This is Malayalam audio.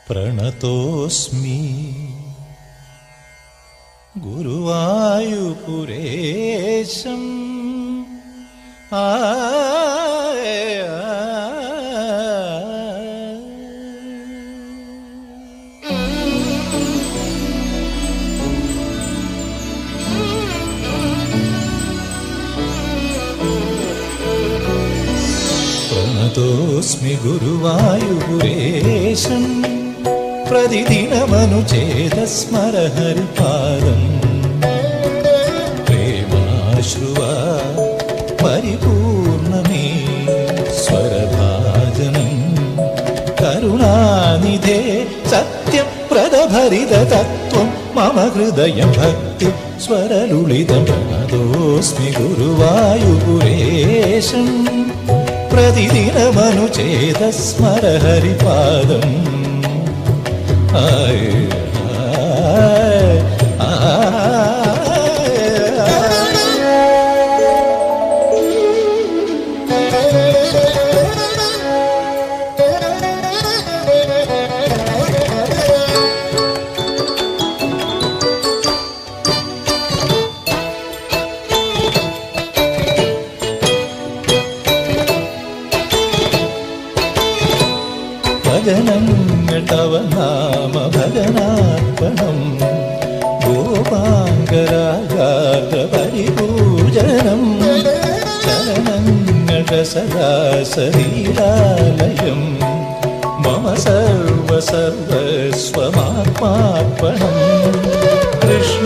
പ്രണതോസ്മി ഗുരുവായൂപുരേശം പ്രണതോസ്മി ഗുരുവായൂപുരേശം പ്രതിദിനമനുചേതസ്മര ഹരിപാദം പ്രേമാശ്രുവ പരിപൂർണമേ സ്വരഭാജനം കരുണാനിധേ സത്യപ്രദഭരിത തത്വം മമ ഹൃദയ ഭക്തി സ്വരലുളിതം പ്രണതോസ്മി ഗുരുവായൂപുരേശം പ്രതിദിനമനുചേതസ്മര ഹരിപാദം ഭജനങ്ങൾ തവ നാമ ഭജനാർപ്പണം ഗോപാംഗരാഗാർദ്ര പരിപൂജനം ചരണങ്ങൾ രസരാസലീലാലയം മമ സർവസർവസ്വമാത്മാർപ്പണം കൃഷ്ണ